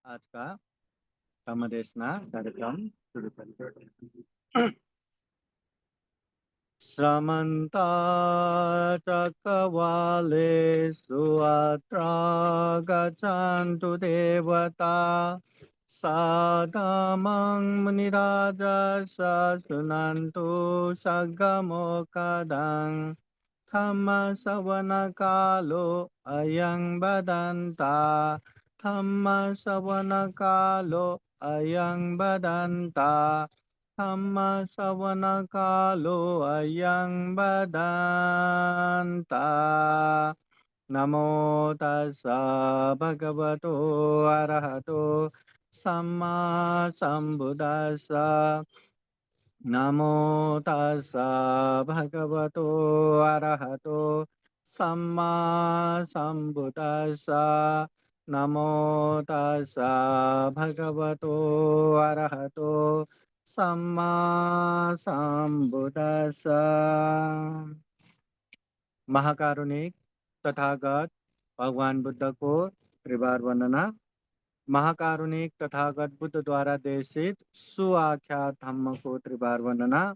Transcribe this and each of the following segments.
आज का धम्मदेशना कार्यक्रम शुरू करते हैं। समन्ता चक्रवालेषु अत्र गच्छन्तु देवता सादमं मुनिराजस्य शृण्वन्तु सद्गमोक्तम् धम्मश्रवणकालो अयं बदन्ता धम्मश्रवणकालो अयं बदन्ता धम्मश्रवणकालो अयं बदन्ता नमो तस्स भगवतो अरहतो सम्मा सम्बुद्दस्स नमो तस्स भगवतो अरहतो सम्मा सम्बुद्दस्स नमो तस्स भगवतो अरहतो सम्मा सम्बुद्दस्स। महाकारुणिक तथागत भगवान बुद्ध को त्रिवार वंदना। महाकारुणिक तथागत बुद्ध द्वारा देशित सुआख्यात धम्म को त्रिवार वंदना।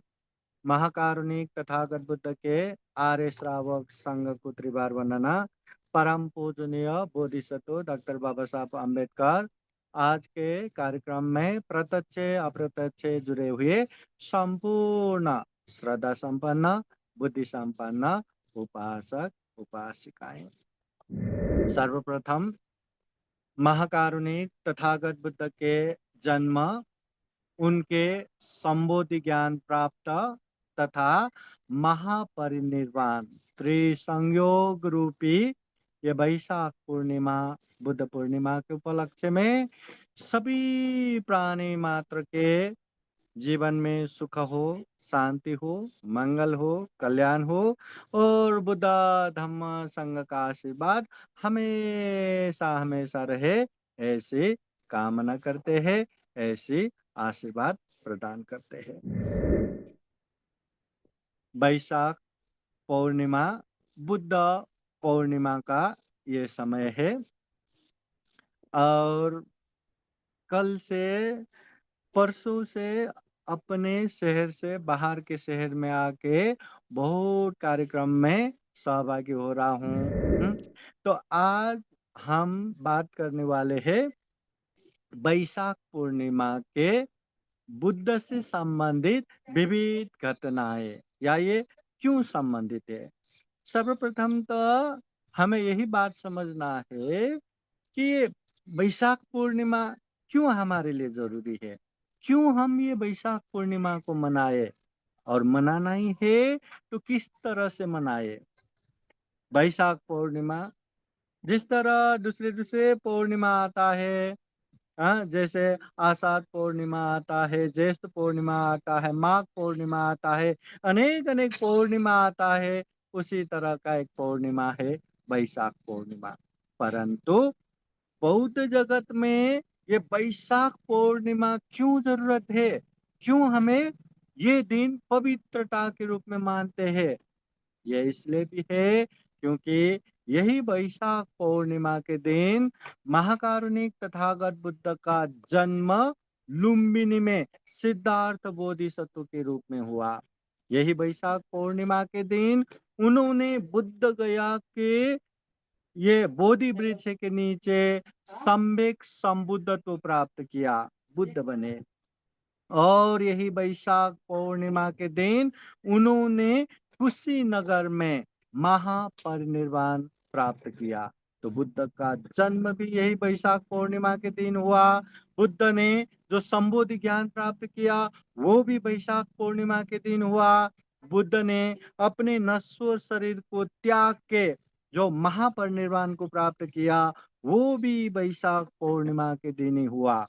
महाकारुणिक तथागत बुद्ध के आर्य श्रावक संघ को त्रिवार वंदना। परम पूजनीय बोधिसत्व डॉक्टर बाबा साहब अम्बेडकर आज के कार्यक्रम में प्रत्यक्ष अप्रत्यक्ष जुड़े हुए संपूर्ण श्रद्धा संपन्न बुद्धि संपन्न उपासक उपासिकाएं। सर्वप्रथम महाकारुणिक तथागत बुद्ध के जन्म, उनके संबोधि ज्ञान प्राप्त तथा महापरिनिर्वाण त्रिसंयोग रूपी ये वैशाख पूर्णिमा बुद्ध पूर्णिमा के उपलक्ष्य में सभी प्राणी मात्र के जीवन में सुख हो, शांति हो, मंगल हो, कल्याण हो और बुद्ध धम्म संघ का आशीर्वाद हमेशा हमेशा रहे, ऐसी कामना करते हैं, ऐसी आशीर्वाद प्रदान करते हैं। वैशाख पूर्णिमा बुद्ध पूर्णिमा का ये समय है और कल से परसों से अपने शहर से बाहर के शहर में आके बहुत कार्यक्रम में सहभागी हो रहा हूँ। तो आज हम बात करने वाले हैं वैशाख पूर्णिमा के बुद्ध से संबंधित विविध घटनाएं या ये क्यों संबंधित है। सर्वप्रथम तो हमें यही बात समझना है कि वैशाख पूर्णिमा क्यों हमारे लिए जरूरी है, क्यों हम ये वैशाख पूर्णिमा को मनाए और मनाना ही है तो किस तरह से मनाए। वैशाख पूर्णिमा जिस तरह दूसरे दूसरे पूर्णिमा आता है, हाँ, जैसे आषाढ़ पूर्णिमा आता है, ज्येष्ठ पूर्णिमा आता है, माघ पूर्णिमा आता है, अनेक अनेक पूर्णिमा आता है, उसी तरह का एक पूर्णिमा है वैशाख पूर्णिमा। परंतु बौद्ध जगत में ये वैशाख पूर्णिमा क्यों जरूरत है, क्यों हमें ये दिन पवित्रता के रूप में मानते हैं। ये इसलिए भी है क्योंकि यही वैशाख पूर्णिमा के दिन महाकारुणिक तथागत बुद्ध का जन्म लुम्बिनी में सिद्धार्थ बोधिसत्व के रूप में हुआ। यही वैशाख पूर्णिमा के दिन उन्होंने बुद्ध गया के ये बोधि वृक्ष के नीचे सम्यक संबुद्धत्व प्राप्त किया, बुद्ध बने। और यही वैशाख पूर्णिमा के दिन उन्होंने कुशीनगर में महापरिनिर्वाण प्राप्त किया। तो बुद्ध का जन्म भी यही वैशाख पूर्णिमा के दिन हुआ। बुद्ध ने जो संबोधि ज्ञान प्राप्त किया वो भी वैशाख पूर्णिमा के दिन हुआ। बुद्ध ने अपने नश्वर शरीर को त्याग के जो महापरिनिर्वाण को प्राप्त किया वो भी वैशाख पूर्णिमा के दिन ही हुआ।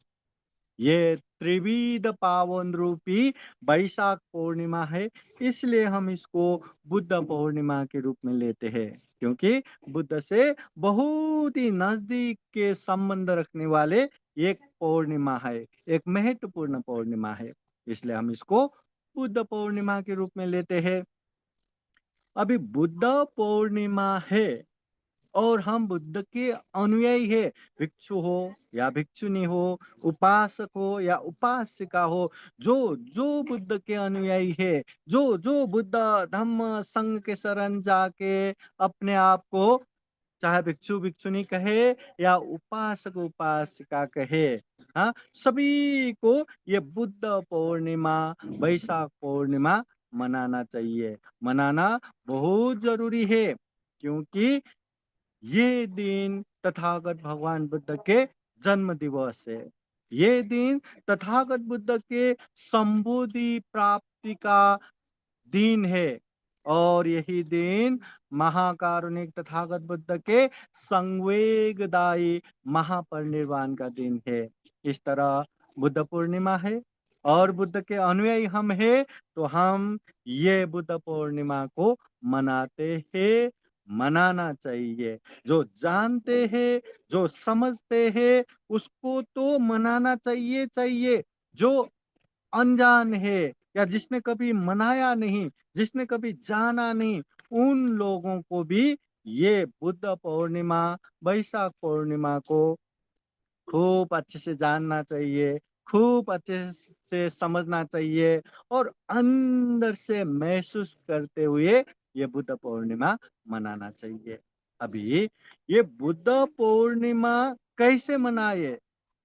ये त्रिविध पावन रूपी वैशाख पूर्णिमा है, इसलिए हम इसको बुद्ध पूर्णिमा के रूप में लेते हैं क्योंकि बुद्ध से बहुत ही नजदीक के संबंध रखने वाले एक पूर्णिमा है, एक महत्वपूर्ण पूर्णिमा है, इसलिए हम इसको बुद्ध पूर्णिमा के रूप में लेते हैं। अभी बुद्ध पूर्णिमा है और हम बुद्ध के अनुयायी है। भिक्षु हो या भिक्षुनी हो, उपासक हो या उपासिका हो, जो बुद्ध के अनुयायी है, जो बुद्ध धम्म संघ के शरण जाके अपने आप को चाहे भिक्षु भिक्षुनी कहे या उपासक उपासिका कहे, हाँ, सभी को ये बुद्ध पूर्णिमा, वैशाख पूर्णिमा मनाना चाहिए। मनाना बहुत जरूरी है, क्योंकि ये दिन तथागत भगवान बुद्ध के जन्म दिवस है। ये दिन तथागत बुद्ध के संबोधि प्राप्ति का दिन है, और यही दिन महाकारुणिक तथागत बुद्ध के संवेगदायी महापरिनिर्वाण का दिन है। इस तरह बुद्ध पूर्णिमा है, और बुद्ध के अनुयायी हम हैं, तो हम ये बुद्ध पूर्णिमा को मनाते हैं, मनाना चाहिए। जो जानते हैं, जो समझते हैं, उसको तो मनाना चाहिए चाहिए। जो अनजान है या जिसने कभी मनाया नहीं, जिसने कभी जाना नहीं, उन लोगों को भी ये बुद्ध पूर्णिमा, वैशाख पूर्णिमा को खूब अच्छे से जानना चाहिए, खूब अच्छे से समझना चाहिए, और अंदर से महसूस करते हुए ये बुद्ध पूर्णिमा मनाना चाहिए। अभी ये बुद्ध पूर्णिमा कैसे मनाए,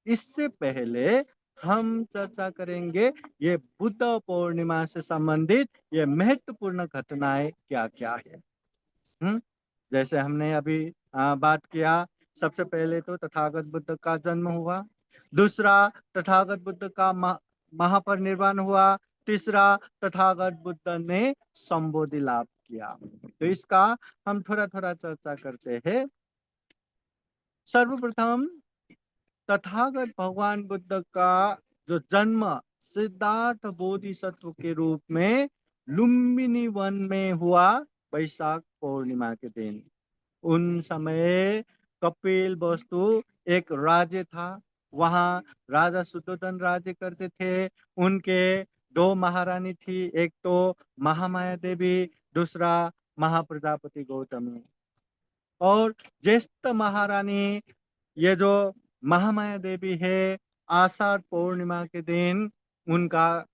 इससे पहले हम चर्चा करेंगे ये बुद्ध पूर्णिमा से संबंधित ये महत्वपूर्ण घटनाएं क्या-क्या है। हुँ? जैसे हमने अभी बात किया, सबसे पहले तो तथागत बुद्ध का जन्म हुआ, दूसरा तथागत बुद्ध का महापरिनिर्वाण हुआ, तीसरा तथागत बुद्ध ने संबोधि लाभ किया। तो इसका हम थोड़ा-थोड़ा चर्चा करते हैं। सर्वप्रथम तथागत भगवान बुद्ध का जो जन्म सिद्धार्थ बोधिसत्व के रूप में लुम्बिनी वन में हुआ, वैशाख पूर्णिमा के दिन। उन समय कपिल वस्तु एक राज्य था। वहाँ राजा शुद्धोधन राज्य करते थे। उनके दो महारानी थी, एक तो महामाया देवी, दूसरा महाप्रजापति गौतमी। और ज्येष्ठ महारानी, ये जो महामाया देवी है, आषाढ़ पूर्णिमा के दिन उनका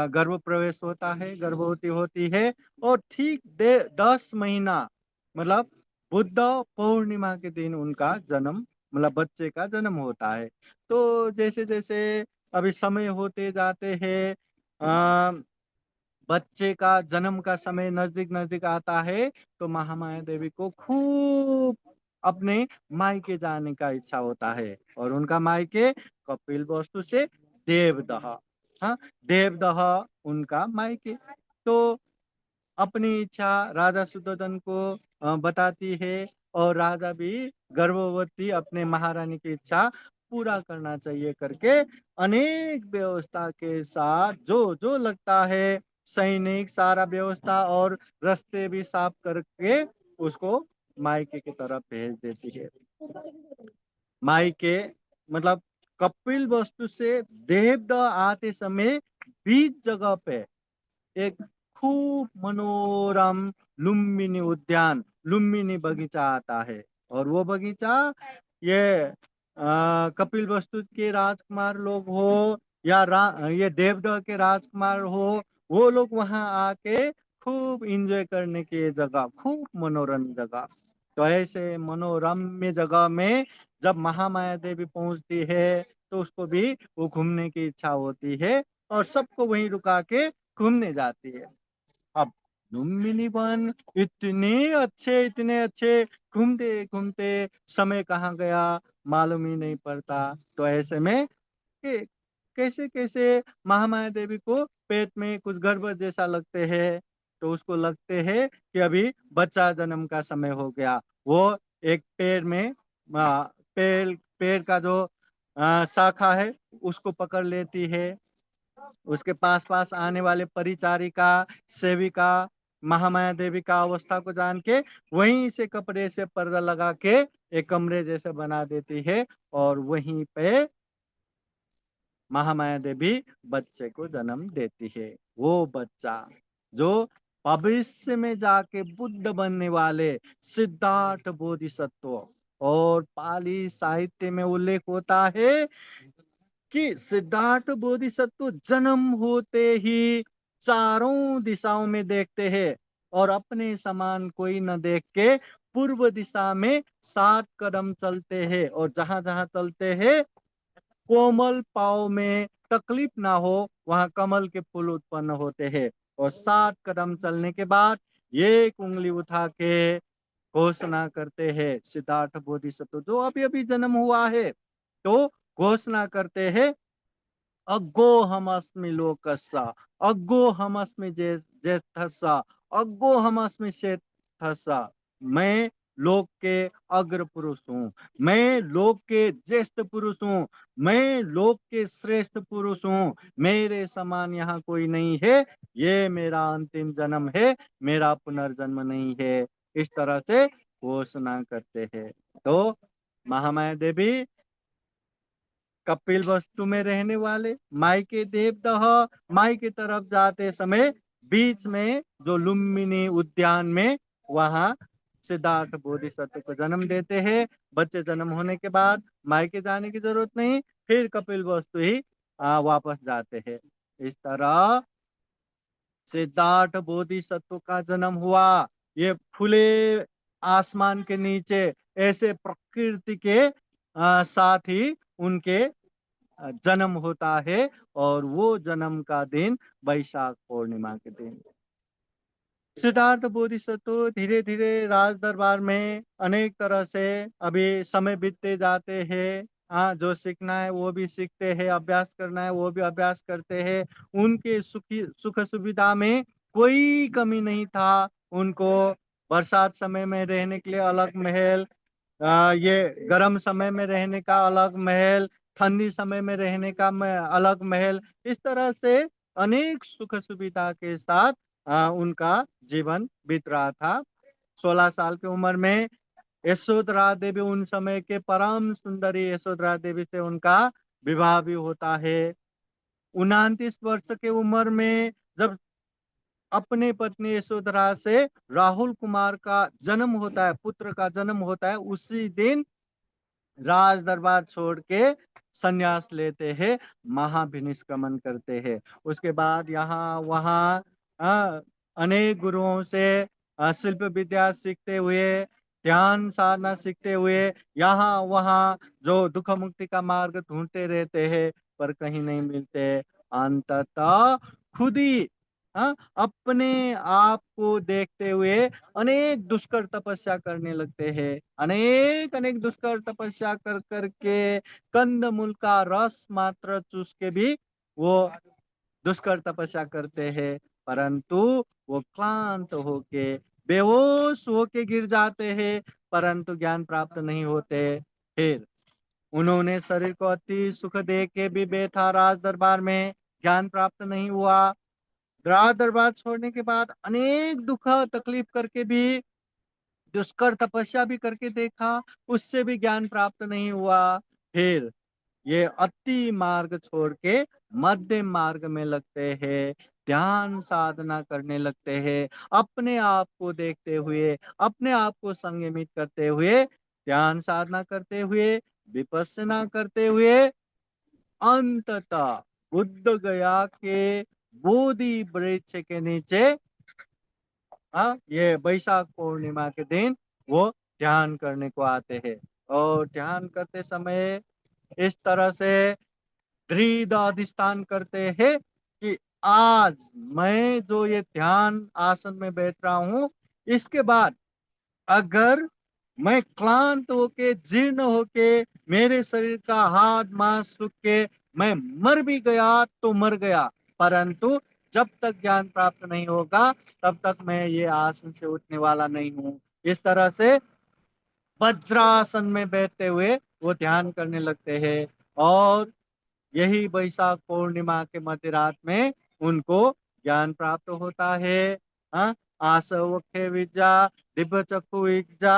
गर्भ प्रवेश होता है, गर्भवती होती है, और ठीक 10 महीना, मतलब बुद्ध पूर्णिमा के दिन उनका जन्म, मतलब बच्चे का जन्म होता है। तो जैसे जैसे अभी समय होते जाते हैं, बच्चे का जन्म का समय नजदीक नजदीक आता है, तो महामाया देवी को खूब अपने मायके जाने का इच्छा होता है, और उनका मायके कपिल वस्तु से देवदह, हाँ, देवदह उनका मायके। तो अपनी इच्छा राजा शुद्धोधन को बताती है, और राजा भी गर्भवती अपने महारानी की इच्छा पूरा करना चाहिए करके अनेक व्यवस्था के साथ, जो जो लगता है सैनिक सारा व्यवस्था और रास्ते भी साफ करके उसको मायके की तरफ भेज देती है। मायके मतलब कपिल वस्तु से देवदह आते समय बीच जगह पे एक खूब मनोरम लुम्बिनी उद्यान, लुम्बिनी बगीचा आता है, और वो बगीचा ये कपिल वस्तु के राजकुमार लोग हो या ये देवदह के राजकुमार हो, वो लोग वहां आके खूब एंजॉय करने की जगह, खूब मनोरम जगह। तो ऐसे मनोरम्य जगह में जब महामाया देवी पहुंचती है, तो उसको भी वो घूमने की इच्छा होती है, और सबको वहीं रुका के घूमने जाती है। अब लुम्बिनी वन इतने अच्छे, घूमते घूमते समय कहाँ गया मालूम ही नहीं पड़ता। तो ऐसे में कि कैसे कैसे महामाया देवी को पेट में कुछ गड़बड़ जैसा लगते हैं, तो उसको लगते हैं कि अभी बच्चा जन्म का समय हो गया। वो एक पेड़ में पेड़ का जो शाखा है उसको पकड़ लेती है। उसके पास-पास आने वाले परिचारिका, सेविका, महामाया देवी का अवस्था को जान के वहीं से कपड़े से पर्दा लगा के एक कमरे जैसे बना देती है, और वहीं पे महामाया देवी बच्चे को जन्म देती है। वो बच्चा जो भविष्य में जाके बुद्ध बनने वाले सिद्धार्थ बोधिसत्व। और पाली साहित्य में उल्लेख होता है कि सिद्धार्थ बोधिसत्व जन्म होते ही चारों दिशाओं में देखते हैं और अपने समान कोई न देख के पूर्व दिशा में 7 कदम चलते हैं, और जहां जहां चलते हैं कोमल पाँव में तकलीफ ना हो, वहां कमल के फूल उत्पन्न होते हैं। और 7 कदम चलने के बाद एक उंगली उठा के घोषणा करते हैं, सिद्धार्थ बोधिसत्व जो अभी अभी जन्म हुआ है, तो घोषणा करते हैं, अग्गोहमस्मि लोकस्य, अग्गोहमस्मि ज्येष्ठस्य, अग्गोहमस्मि श्रेष्ठस्य। मैं लोक के अग्र पुरुष हूँ, मैं लोक के ज्येष्ठ पुरुष हूँ, मैं लोक के श्रेष्ठ पुरुष हूँ, मेरे समान यहाँ कोई नहीं है, ये मेरा अंतिम जन्म है, मेरा पुनर्जन्म नहीं है। इस तरह से घोषणा करते हैं। तो महामाया देवी कपिल वस्तु में रहने वाले मायके देवदह माई की तरफ जाते समय बीच में जो लुम्बिनी उद्यान में वहां सिद्धार्थ बोधिसत्व को जन्म देते हैं। बच्चे जन्म होने के बाद मायके जाने की जरूरत नहीं, फिर कपिल वस्तु ही वापस जाते हैं। इस तरह सिद्धार्थ बोधिसत्व का जन्म हुआ। ये खुले आसमान के नीचे ऐसे प्रकृति के साथ ही उनके जन्म होता है, और वो जन्म का दिन वैशाख पूर्णिमा के दिन। सिद्धार्थ बोधिसत्व धीरे धीरे राज दरबार में अनेक तरह से अभी समय बीतते जाते हैं। हाँ, जो सीखना है वो भी सीखते हैं, अभ्यास करना है वो भी अभ्यास करते हैं। उनके सुख सुविधा में कोई कमी नहीं था। उनको बरसात समय में रहने के लिए अलग महल, ये गर्म समय में रहने का अलग महल, ठंडी समय में रहने का अलग महल, इस तरह से अनेक सुख सुविधा के साथ उनका जीवन बीत रहा था। 16 साल की उम्र में यशोधरा देवी, उन समय के परम सुंदरी यशोधरा देवी से उनका विवाह भी होता है। 29 वर्ष की उम्र में जब अपने पत्नी यशोधरा से राहुल कुमार का जन्म होता है, पुत्र का जन्म होता है, उसी दिन राज दरबार छोड़ के संन्यास लेते हैं, महाभिनिष्क्रमण करते हैं। उसके बाद यहाँ वहाँ अ, अनेक गुरुओं से शिल्प विद्या सीखते हुए, ध्यान साधना सीखते हुए, यहाँ वहाँ जो दुख मुक्ति का मार्ग ढूंढते रहते हैं, पर कहीं नहीं मिलते। अंततः खुद ही अपने आप को देखते हुए अनेक दुष्कर तपस्या करने लगते हैं। अनेक अनेक दुष्कर तपस्या कर करके कंदमूल का रस मात्र चूस के भी वो दुष्कर तपस्या करते हैं, परंतु वो क्लांत होके बेहोश होके गिर जाते हैं, परंतु ज्ञान प्राप्त नहीं होते। फिर उन्होंने शरीर को अति सुख दे के भी बैठा राज दरबार में, ज्ञान प्राप्त नहीं हुआ। राज दरबार छोड़ने के बाद अनेक दुख तकलीफ करके भी, दुष्कर तपस्या भी करके देखा, उससे भी ज्ञान प्राप्त नहीं हुआ। फिर ये अति मार्ग छोड़ के मध्य मार्ग में लगते हैं, ध्यान साधना करने लगते हैं, अपने आप को देखते हुए, अपने आप को संयमित करते हुए, ध्यान साधना करते हुए, विपස්සना करते हुए, अंततः बुद्ध गया के बोधि वृक्ष के नीचे ये वैशाख पूर्णिमा के दिन वो ध्यान करने को आते हैं। और ध्यान करते समय इस तरह से दृढ़ अधिष्ठान करते हैं कि आज मैं जो ये ध्यान आसन में बैठ रहा हूँ, इसके बाद अगर मैं क्लांत होके, जीर्ण होके, मेरे शरीर का हाथ मांस सूख के मैं मर भी गया तो मर गया, परंतु जब तक ज्ञान प्राप्त नहीं होगा तब तक मैं ये आसन से उठने वाला नहीं हूँ। इस तरह से वज्रासन में बैठते हुए वो ध्यान करने लगते हैं। और यही वैशाख पूर्णिमा के मध्य रात में उनको ज्ञान प्राप्त होता है। हाँ, आसवक्ष विद्या, दिव्य चक्षु विद्या,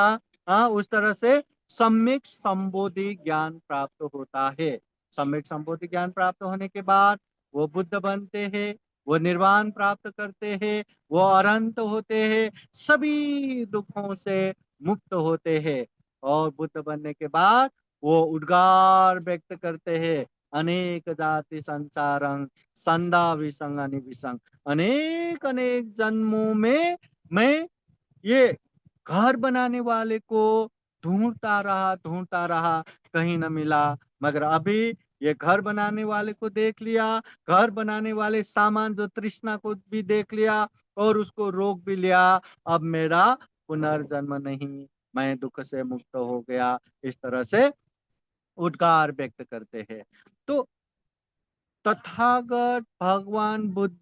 हाँ, उस तरह से सम्यक संबोधि ज्ञान प्राप्त होता है। सम्यक संबोधि ज्ञान प्राप्त होने के बाद वो बुद्ध बनते हैं। वो निर्वाण प्राप्त करते हैं, वो अनंत होते हैं, सभी दुखों से मुक्त होते हैं। और बुद्ध बनने के बाद वो उद्गार व्यक्त करते हैं, अनेक जाति संसारं संदा विसंग अनिविसंग। अनेक अनेक जन्मों में मैं ये घर बनाने वाले को ढूंढता रहा, कहीं न मिला। मगर अभी ये घर बनाने वाले को देख लिया, घर बनाने वाले सामान जो तृष्णा को भी देख लिया और उसको रोक भी लिया। अब मेरा पुनर्जन्म नहीं, मैं दुःख से मुक्त हो गया। इस तरह से उद्गार व्यक्त करते हैं। तो तथागत भगवान बुद्ध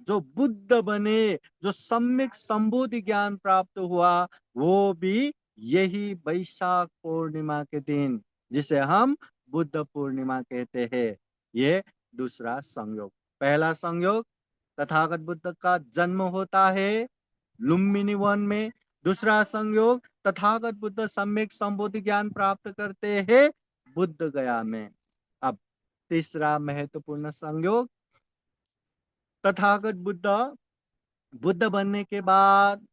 जो बुद्ध बने, जो सम्यक संबोधि ज्ञान प्राप्त हुआ, वो भी यही वैशाख पूर्णिमा के दिन, जिसे हम बुद्ध पूर्णिमा कहते हैं। ये दूसरा संयोग। पहला संयोग, तथागत बुद्ध का जन्म होता है लुम्बिनी वन में। दूसरा संयोग, तथागत बुद्ध सम्यक संबोधि ज्ञान प्राप्त करते हैं बुद्ध गया में। अब तीसरा महत्वपूर्ण संयोग, तथागत बुद्ध बुद्ध बनने के बाद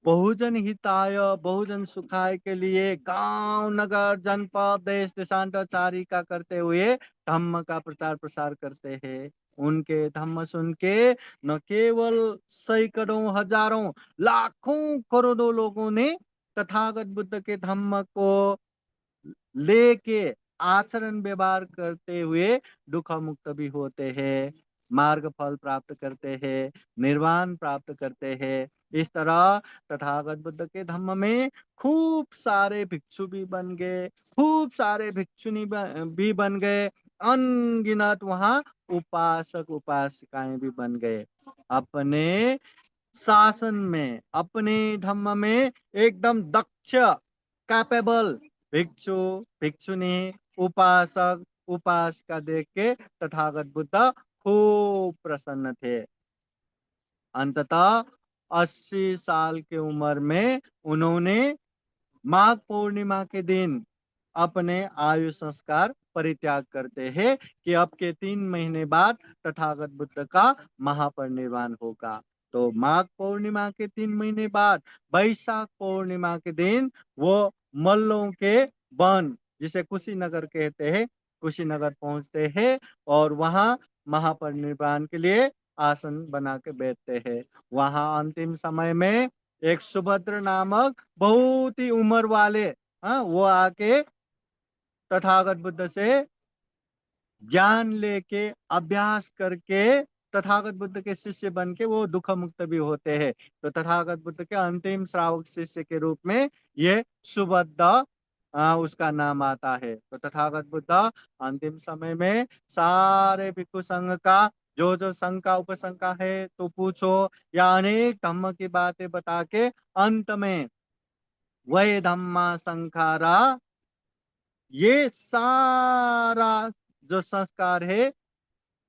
बहुजन हिताय, बहुजन सुखाय के लिए गांव नगर जनपद देश देशांतरचारी का करते हुए धम्म का प्रचार प्रसार करते हैं। उनके धम्म सुन के न केवल सैकड़ों हजारों लाखों करोड़ों लोगों ने तथागत बुद्ध के धम्म को लेके आचरण व्यवहार करते हुए दुख मुक्त भी होते हैं, मार्ग फल प्राप्त करते हैं, निर्वाण प्राप्त करते हैं। इस तरह तथागत बुद्ध के धम्म में खूब सारे भिक्षु भी बन गए, खूब सारे भिक्षुनी भी बन गए, अनगिनत वहाँ उपासक उपासिकाएं भी बन गए। अपने शासन में, अपने धम्म में एकदम दक्ष, कैपेबल भिक्षु, भिक्षुनी, उपासक, उपासिका देख के तथागत बुद्ध खूब प्रसन्न थे। अंततः 80 साल की उम्र में उन्होंने माघ पूर्णिमा के दिन अपने आयु संस्कार परित्याग करते हैं कि अब के 3 महीने बाद तथागत बुद्ध का महापरिनिर्वाण होगा। तो माघ पूर्णिमा के 3 महीने बाद वैशाख पूर्णिमा के दिन वो मल्लों के वन, जिसे कुशीनगर कहते हैं, कुशीनगर पहुंचते हैं और वहां महापरिनिर्वाण के लिए आसन बना के बैठते हैं। वहां अंतिम समय में एक सुभद्र नामक बहुत ही उम्र वाले, हाँ, वो आके तथागत बुद्ध से ज्ञान लेके अभ्यास करके तथागत बुद्ध के शिष्य बन के वो दुख मुक्त भी होते हैं। तो तथागत बुद्ध के अंतिम श्रावक शिष्य के रूप में ये सुभद्र उसका नाम आता है। तो तथागत बुद्ध अंतिम समय में सारे भिक्षु संघ का जो जो शंका उपशंका है तो पूछो, या अनेक धम्म की बातें बता के अंत में वही धम्मा संखारा, ये सारा जो संस्कार है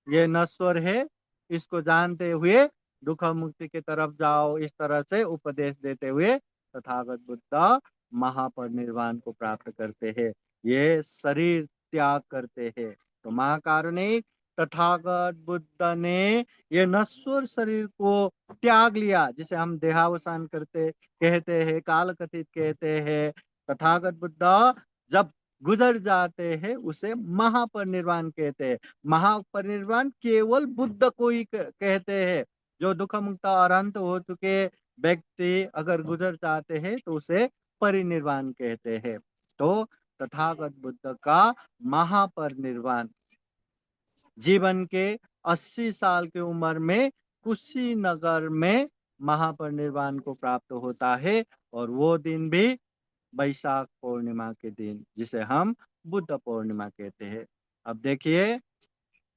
ये नश्वर है, इसको जानते हुए दुख मुक्ति की तरफ जाओ, इस तरह से उपदेश देते हुए तथागत बुद्ध महापरिनिर्वाण को प्राप्त करते हैं। ये शरीर त्याग करते हैं। तो महाकारुणिक तथागत बुद्ध ने ये नश्वर शरीर को त्याग लिया, जिसे हम देहावसान करते कहते हैं, काल कथित कहते हैं। तथागत बुद्ध जब गुजर जाते हैं उसे महापरिनिर्वाण कहते हैं। महापरिनिर्वाण केवल बुद्ध को ही कहते हैं। जो दुख मुक्त अरहंत हो चुके व्यक्ति अगर गुजर जाते हैं तो उसे परिनिर्वाण कहते हैं। तो तथागत बुद्ध का महापरिनिर्वाण जीवन के 80 साल की उम्र में कुशीनगर में महापरिनिर्वाण को प्राप्त होता है। और वो दिन भी वैशाख पूर्णिमा के दिन, जिसे हम बुद्ध पूर्णिमा कहते हैं। अब देखिए,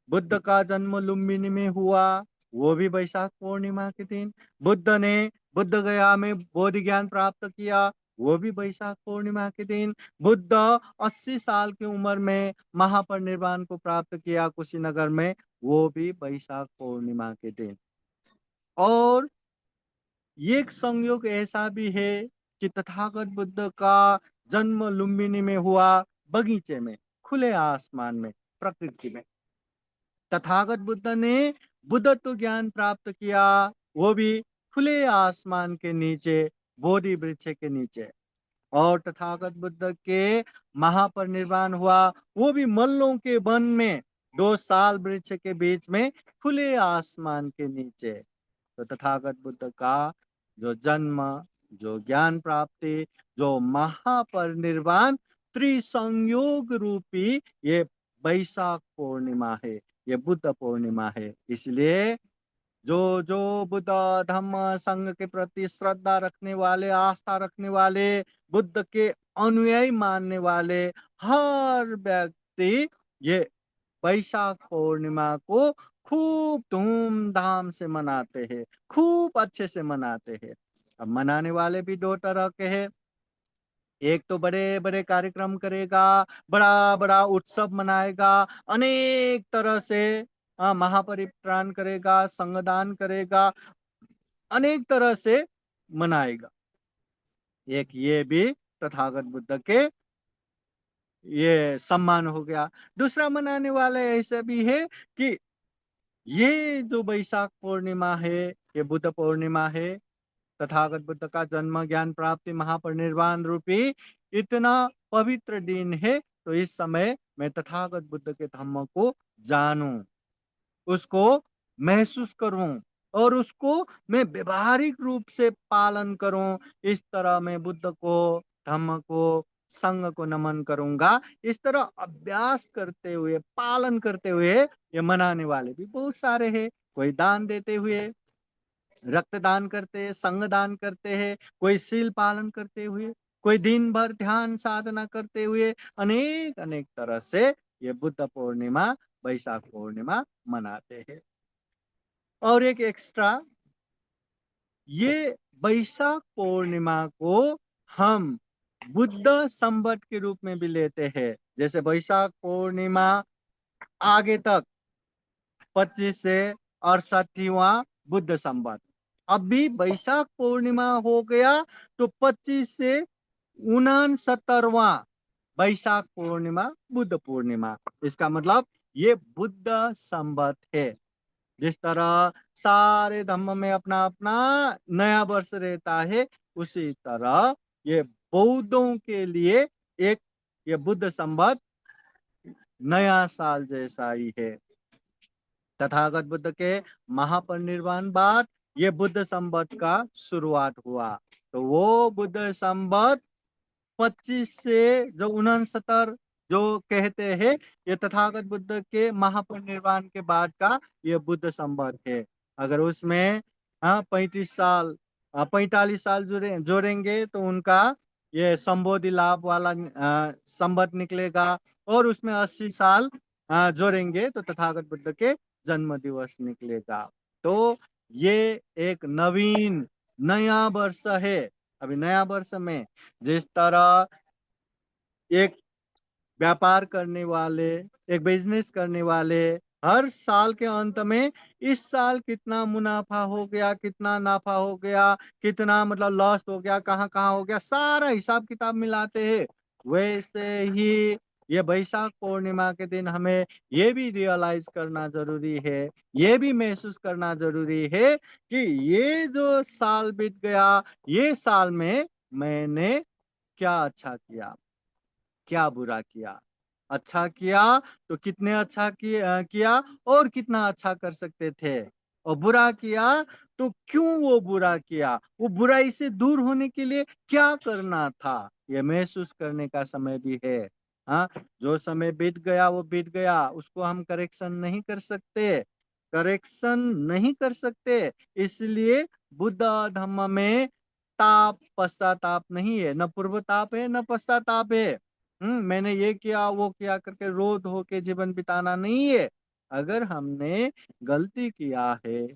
बुद्ध का जन्म लुम्बिनी में हुआ, वो भी वैशाख पूर्णिमा के दिन। बुद्ध ने बुद्ध गया में बोधि ज्ञान प्राप्त किया, वो भी वैशाख पूर्णिमा के दिन। बुद्ध 80 साल की उम्र में महापरिनिर्वाण को प्राप्त किया कुशीनगर में, वो भी वैशाख पूर्णिमा के दिन। और ये एक संयोग ऐसा भी है कि तथागत बुद्ध का जन्म लुम्बिनी में हुआ, बगीचे में, खुले आसमान में, प्रकृति में। तथागत बुद्ध ने बुद्धत्व ज्ञान प्राप्त किया, वो भी खुले आसमान के नीचे, बोधि वृक्ष के नीचे। और तथागत बुद्ध के महापरिनिर्वाण हुआ, वो भी मल्लों के वन में 2 साल वृक्ष के बीच में खुले आसमान के नीचे। तो तथागत बुद्ध का जो जन्म, जो ज्ञान प्राप्ति, जो महापरिनिर्वाण त्रिसंयोग रूपी ये वैशाख पूर्णिमा है, ये बुद्ध पूर्णिमा है। इसलिए जो जो बुद्ध धम्म संघ के प्रति श्रद्धा रखने वाले, आस्था रखने वाले, बुद्ध के अनुयायी मानने वाले हर व्यक्ति ये वैशाख पूर्णिमा को खूब धूमधाम से मनाते हैं, खूब अच्छे से मनाते हैं। अब मनाने वाले भी दो तरह के हैं। एक तो बड़े-बड़े कार्यक्रम करेगा, बड़ा-बड़ा उत्सव मनाएगा, अनेक तरह से महापरित्राण करेगा, संगदान करेगा, अनेक तरह से मनाएगा। एक ये भी तथागत बुद्ध के ये सम्मान हो गया। दूसरा मनाने वाले ऐसे भी है कि ये जो वैशाख पूर्णिमा है, ये बुद्ध पूर्णिमा है, तथागत बुद्ध का जन्म, ज्ञान प्राप्ति, महापरिनिर्वाण रूपी इतना पवित्र दिन है, तो इस समय मैं तथागत बुद्ध के धम्म को जानूं, उसको महसूस करूं और उसको मैं व्यवहारिक रूप से पालन करूं। इस तरह मैं बुद्ध को, धम्म को, संघ को नमन करूंगा। इस तरह अभ्यास करते हुए, पालन करते हुए ये मनाने वाले भी बहुत सारे हैं। कोई दान देते हुए, रक्तदान करते हैं, संग दान करते हैं, कोई शील पालन करते हुए, कोई दिन भर ध्यान साधना करते हुए, अनेक अनेक तरह से ये बुद्ध पूर्णिमा, वैशाख पूर्णिमा मनाते हैं। और एक एक्स्ट्रा, ये वैशाख पूर्णिमा को हम बुद्ध संवत के रूप में भी लेते हैं। जैसे वैशाख पूर्णिमा आगे तक 25 से 68वां बुद्ध संवत। अभी वैशाख पूर्णिमा हो गया तो 25 से 69वां वैशाख पूर्णिमा बुद्ध पूर्णिमा। इसका मतलब ये बुद्ध संवत है। जिस तरह सारे धर्म में अपना-अपना नया वर्ष रहता है, उसी तरह ये बौद्धों के लिए एक ये बुद्ध संवत नया साल जैसा ही है। तथागत बुद्ध के महापरिनिर्वाण बाद ये बुद्ध संवत का शुरुआत हुआ। तो वो बुद्ध संवत 25 से जो 69 जो कहते हैं, ये तथागत बुद्ध के महापरिनिर्वाण के बाद का ये बुद्ध संवत है। अगर उसमें 35 साल 45 साल जोड़ेंगे तो उनका ये संबोधि लाभ वाला संवत निकलेगा और उसमें 80 साल जोड़ेंगे तो तथागत बुद्ध के जन्म दिवस निकलेगा। तो ये एक नवीन नया वर्ष है। अभी नया वर्ष में जिस तरह एक व्यापार करने वाले, एक बिज़नेस करने वाले, हर साल के अंत में इस साल कितना मुनाफ़ा हो गया, कितना नाफ़ा हो गया, कितना मतलब लॉस हो गया, कहाँ-कहाँ हो गया, सारा हिसाब-किताब मिलाते हैं। वैसे ही ये वैशाख पूर्णिमा के दिन हमें ये भी रियलाइज़ करना ज़रूरी है, ये भी महसूस करना ज़रूरी है कि ये जो साल बीत गया, ये साल में मैंने क्या अच्छा किया? क्या बुरा किया? अच्छा किया तो कितने अच्छा किया और कितना अच्छा कर सकते थे? और बुरा किया तो क्यों वो बुरा किया? वो बुराई से दूर होने के लिए क्या करना था? ये महसूस करने का समय भी है। हाँ, जो समय बीत गया वो बीत गया, उसको हम करेक्शन नहीं कर सकते। करेक्शन नहीं कर सकते, इसलिए बुद्ध धम्म में ताप, पश्चाताप नहीं है, न पूर्वताप है, न पश्चाताप है। मैंने ये किया, वो किया करके रो धो के जीवन बिताना नहीं है। अगर हमने गलती किया है,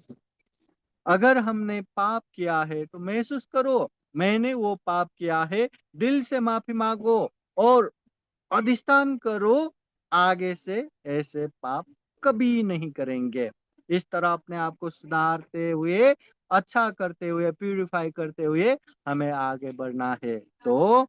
अगर हमने पाप किया है, तो महसूस करो, मैंने वो पाप किया है, दिल से माफ़ी माँगो और अधिष्ठान करो, आगे से ऐसे पाप कभी नहीं करेंगे। इस तरह अपने आप को सुधारते हुए, अच्छा करते हुए, प्यूरिफ़ाई करते हुए हमें आगे बढ़ना है। तो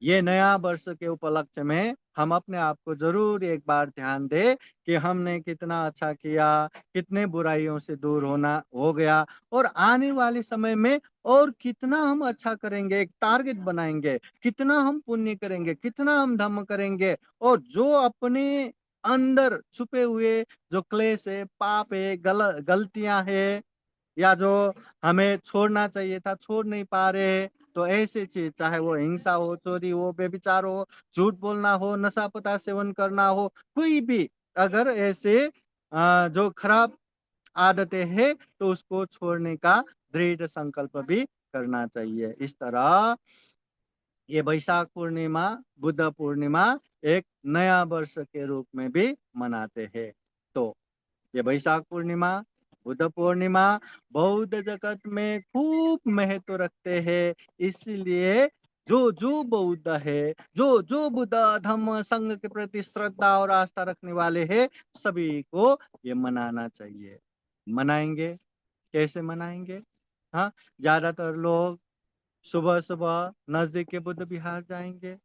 ये नया वर्ष के उपलक्ष्य में हम अपने आप को ज़रूर एक बार ध्यान दें कि हमने कितना अच्छा किया, कितने बुराइयों से दूर होना हो गया और आने वाले समय में और कितना हम अच्छा करेंगे, एक टारगेट बनाएँगे, कितना हम पुण्य करेंगे, कितना हम धर्म करेंगे और जो अपने अंदर छुपे हुए जो क्लेश है, पाप है, गलतियाँ हैं या जो हमें छोड़ना चाहिए था, छोड़ नहीं पा रहे हैं, तो ऐसी चीज़ चाहे वो हिंसा हो, चोरी हो, व्यभिचार हो, झूठ बोलना हो, नशा-पदार्थ सेवन करना हो, कोई भी अगर ऐसे जो खराब आदतें हैं, तो उसको छोड़ने का दृढ़ संकल्प भी करना चाहिए। इस तरह ये वैशाख पूर्णिमा, बुद्ध पूर्णिमा एक नया वर्ष के रूप में भी मनाते हैं। तो ये वैशाख पूर्णिमा, बुद्ध पूर्णिमा बौद्ध जगत में खूब महत्व रखते हैं। इसलिए जो बौद्ध है, जो बुद्ध धम्म संघ के प्रति श्रद्धा और आस्था रखने वाले हैं, सभी को ये मनाना चाहिए। मनाएँगे, कैसे मनाएँगे? हाँ, ज़्यादातर लोग सुबह-सुबह नज़दीक के बुद्ध विहार जाएँगे।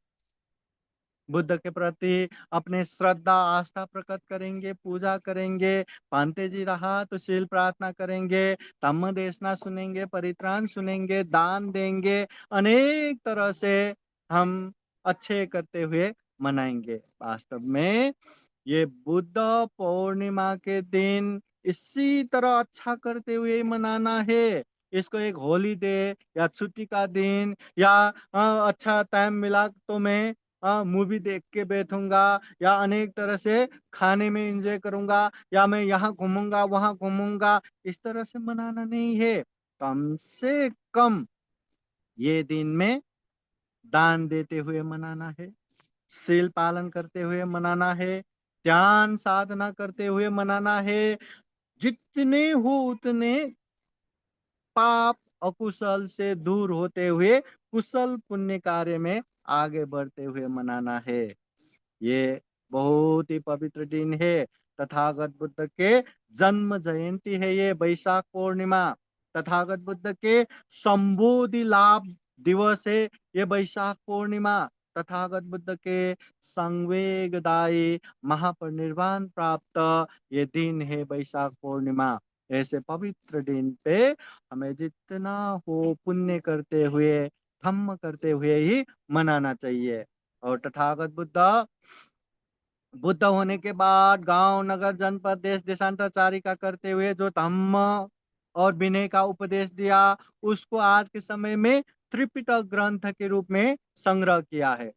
बुद्ध के प्रति अपने श्रद्धा, आस्था प्रकट करेंगे, पूजा करेंगे, पांते जी रहा तो शील प्रार्थना करेंगे, धम्म देशना सुनेंगे, परित्राण सुनेंगे, दान देंगे, अनेक तरह से हम अच्छे करते हुए मनाएँगे। वास्तव में ये बुद्ध पूर्णिमा के दिन इसी तरह अच्छा करते हुए मनाना है। इसको एक हॉलिडे या छुट्टी का दिन या अच्छा टाइम मिला तो मैं मूवी देख के बैठूँगा या अनेक तरह से खाने में एन्जॉय करूँगा या मैं यहाँ घूमूँगा, वहाँ घूमूँगा, इस तरह से मनाना नहीं है। कम से कम ये दिन में दान देते हुए मनाना है। शील पालन करते हुए मनाना है, ध्यान साधना करते हुए मनाना है, जितने हो उतने पाप, अकुशल से दूर होते हुए कुशल पुण्य कार्य में आगे बढ़ते हुए मनाना है। ये बहुत ही पवित्र दिन है। तथागत बुद्ध के जन्म जयंती है ये वैशाख पूर्णिमा। तथागत बुद्ध के संबोधि लाभ दिवस है ये वैशाख पूर्णिमा। तथागत बुद्ध के संवेगदायी महापरिनिर्वाण प्राप्त ये दिन है वैशाख पूर्णिमा। ऐसे पवित्र दिन पे हमें जितना हो पुण्य करते हुए, धम्म करते हुए ही मनाना चाहिए। और तथागत बुद्ध होने के बाद गांव, नगर, जनपद, देश देशांतरचारिका करते हुए जो धम्म और विनय का उपदेश दिया, उसको आज के समय में त्रिपिटक ग्रंथ के रूप में संग्रह किया है।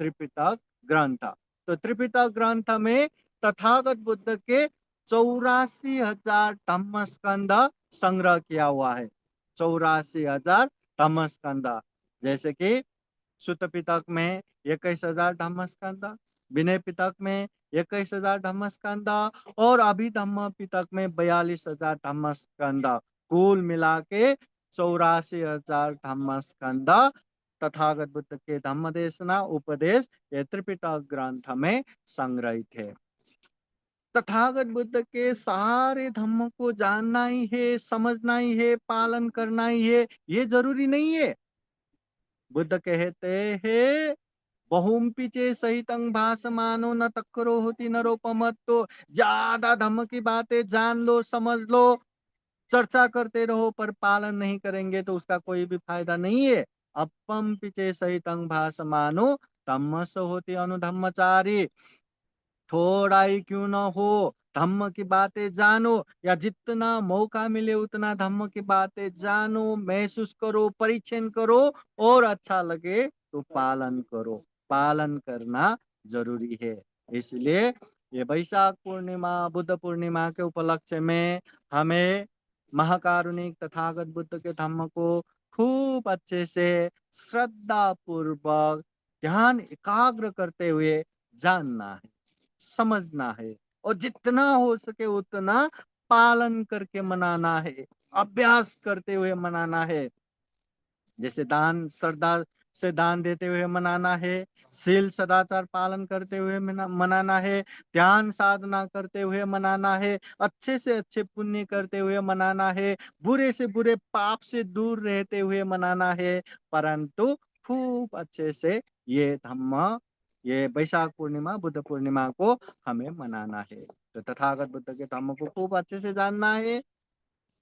त्रिपिटक ग्रंथ। तो त्रिपिटक ग्रंथ में तथागत बुद्ध के 84,000 धम्मस्कंद संग्रह किया हुआ है। 84,000 धम्मस्कंद। जैसे कि सुत्त पिटक में 21,000 धम्मस्कंद, विनय पिटक में 21,000 धम्मस्कंद और अभिधम्म पिटक में 42,000 धम्मस्कंद। कुल मिला के 84,000 धम्मस्कंद तथागत बुद्ध के धम्म देशना उपदेश ये त्रिपिटक ग्रंथ में संग्रहित है। तथागत बुद्ध के सारे धम्म को जानना ही है, समझना ही है, पालन करना ही है, ये जरूरी नहीं है। बुद्ध कहते हैं बहुमपीचे सहितं भासमानो न तक्करो होती नरोपमत्तो। ज्यादा धम्म की बातें जान लो, समझ लो, चर्चा करते रहो पर पालन नहीं करेंगे तो उसका कोई भी फायदा नहीं है। अपम पिचे सहितं भासमानो धम्मस होती अनुधम्मचारी। थोड़ा ही क्यों ना हो धम्म की बातें जानो या जितना मौका मिले उतना धम्म की बातें जानो, महसूस करो, परीक्षण करो और अच्छा लगे तो पालन करो। पालन करना जरूरी है। इसलिए ये वैशाख पूर्णिमा, बुद्ध पूर्णिमा के उपलक्ष्य में हमें महाकारुणिक तथागत बुद्ध के धम्म को खूब अच्छे से श्रद्धा पूर्वक ध्यान एकाग्र करते हुए जानना है, समझना है और जितना हो सके उतना पालन करके मनाना है, अभ्यास करते हुए मनाना है। जैसे दान श्रद्धा से दान देते हुए मनाना है, शील सदाचार पालन करते हुए मनाना है, ध्यान साधना करते हुए मनाना है, अच्छे से अच्छे पुण्य करते हुए मनाना है, बुरे से बुरे पाप से दूर रहते हुए मनाना है, परंतु खूब अच्छे से ये धम्म, ये वैशाख पूर्णिमा, बुद्ध पूर्णिमा को हमें मनाना है। तो तथागत बुद्ध के धम्म को खूब अच्छे से जानना है,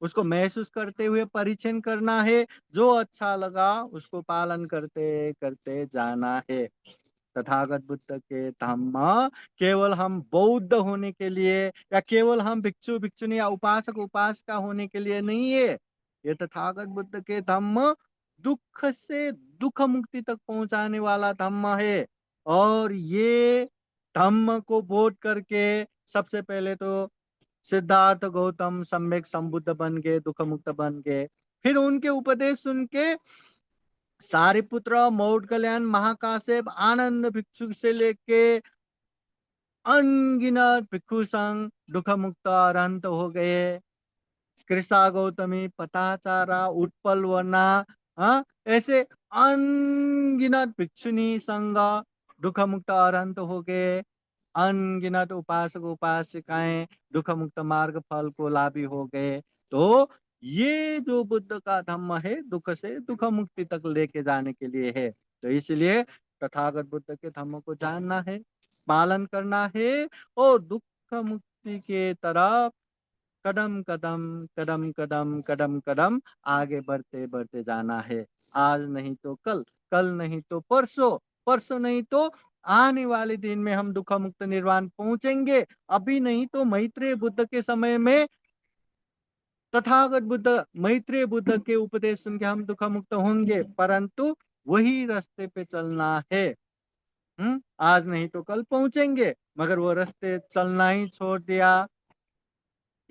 उसको महसूस करते हुए परिचय करना है, जो अच्छा लगा उसको पालन करते-करते जाना है। तथागत बुद्ध के धम्म केवल हम बौद्ध होने के लिए या केवल हम भिक्षु-भिक्षुणी या उपासक-उपासिका होने के लिए नहीं है। ये तथागत बुद्ध के धम्म दुःख से दुःख मुक्ति तक पहुँचाने वाला धम्म है और ये धम्म को बोध करके सबसे पहले तो सिद्धार्थ गौतम सम्यक संबुद्ध बन गए, दुःख मुक्त बन गए। फिर उनके उपदेश सुन के सारिपुत्र, मौदगल्याण, महाकाश्यप, आनंद भिक्षु से लेके अनगिनत भिक्षु संघ दुःख मुक्त अरहंत हो गए। कृषा गौतमी, पताचारा, उत्पलवना, हाँ, ऐसे अनगिनत भिक्षुनी संघ दुःख मुक्त अरहंत हो गए। अनगिनत उपासक उपासिकाएं दुःख मुक्त मार्ग फल को लाभी हो गए। तो ये जो बुद्ध का धम्म है दुःख से दुःख मुक्ति तक लेके जाने के लिए है। तो इसलिए तथागत बुद्ध के धम्म को जानना है, पालन करना है और दुःख मुक्ति के तरफ कदम कदम कदम कदम कदम कदम आगे बढ़ते बढ़ते जाना है। आज नहीं तो कल, कल नहीं तो परसों, परसों नहीं तो आने वाले दिन में हम दुख मुक्त निर्वाण पहुंचेंगे। अभी नहीं तो मैत्रेय बुद्ध के समय में तथागत बुद्ध, मैत्रेय बुद्ध के उपदेश सुन के हम दुख मुक्त होंगे, परंतु वही रास्ते पे चलना है। आज नहीं तो कल पहुंचेंगे, मगर वो रास्ते चलना ही छोड़ दिया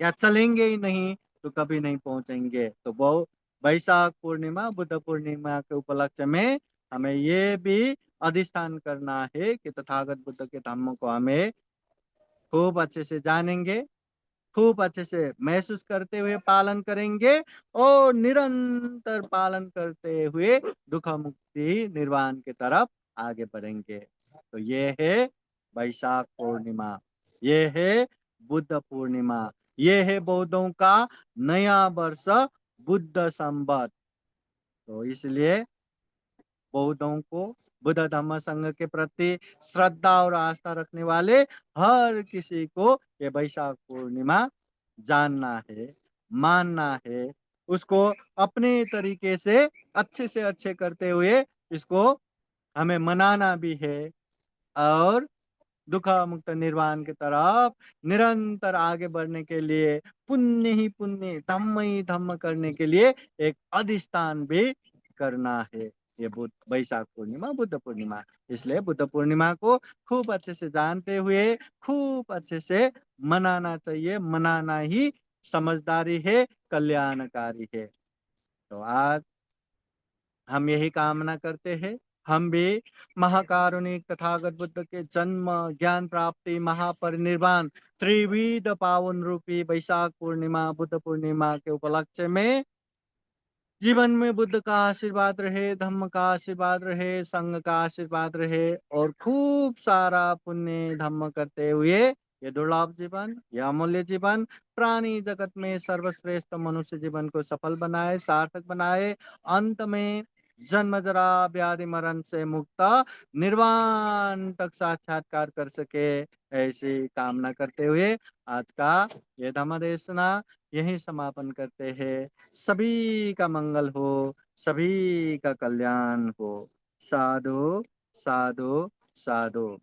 या चलेंगे ही नहीं तो कभी नहीं पहुंचेंगे। तो वो वैशाख पूर्णिमा, बुद्ध पूर्णिमा के उपलक्ष्य में हमें ये भी अधिष्ठान करना है कि तथागत बुद्ध के धम्म को हमें खूब अच्छे से जानेंगे, खूब अच्छे से महसूस करते हुए पालन करेंगे और निरंतर पालन करते हुए दुख मुक्ति निर्वाण की तरफ आगे बढ़ेंगे। तो ये है वैशाख पूर्णिमा, ये है बुद्ध पूर्णिमा, ये है बौद्धों का नया वर्ष बुद्ध संवत। तो इसलिए बौद्धों को बुद्ध धम्म संघ के प्रति श्रद्धा और आस्था रखने वाले हर किसी को ये वैशाख पूर्णिमा जानना है, मानना है, उसको अपने तरीके से अच्छे करते हुए इसको हमें मनाना भी है और दुख मुक्त निर्वाण की तरफ निरंतर आगे बढ़ने के लिए पुण्य ही पुण्य, धम्म ही धम्म करने के लिए एक अधिष्ठान भी करना है। ये बुद्ध वैशाख पूर्णिमा, बुद्ध पूर्णिमा। इसलिए बुद्ध पूर्णिमा को खूब अच्छे से जानते हुए, खूब अच्छे से मनाना चाहिए। मनाना ही समझदारी है, कल्याणकारी है। तो आज हम यही कामना करते हैं, हम भी महाकारुणिक तथागत बुद्ध के जन्म, ज्ञान प्राप्ति, महापरिनिर्वाण, त्रिविध पावन रूपी वैशाख पूर्णिमा, बुद्ध पूर्णिमा के उपलक्ष्य में जीवन में बुद्ध का आशीर्वाद रहे, धम्म का आशीर्वाद रहे, संघ का आशीर्वाद रहे और खूब सारा पुण्य धम्म करते हुए ये दुर्लभ जीवन, ये अमूल्य जीवन प्राणी जगत में सर्वश्रेष्ठ मनुष्य जीवन को सफल बनाए, सार्थक बनाए, अंत में जन्म जरा व्याधि मरण से मुक्त निर्वाण तक साक्षात्कार कर सके, ऐसी कामना करते हुए आज का ये धम्म देशना यही समापन करते हैं। सभी का मंगल हो, सभी का कल्याण हो। साधु, साधु, साधु।